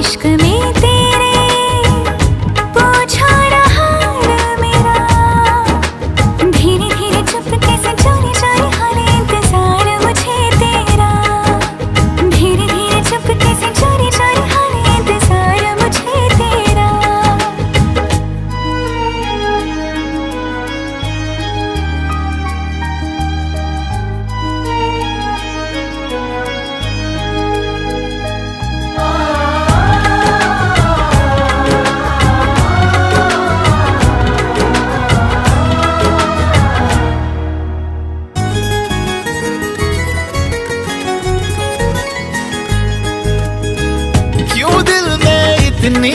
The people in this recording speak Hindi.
इश्क में तेरे पूछा ना हाल मेरा, धीरे धीरे चुपके से चोरी चोरी हाल इंतजार मुझे तेरा, धीरे धीरे चुपके से चोरी चोरी हाल इंतजार मुझे तेरा। क्यों दिल में इतनी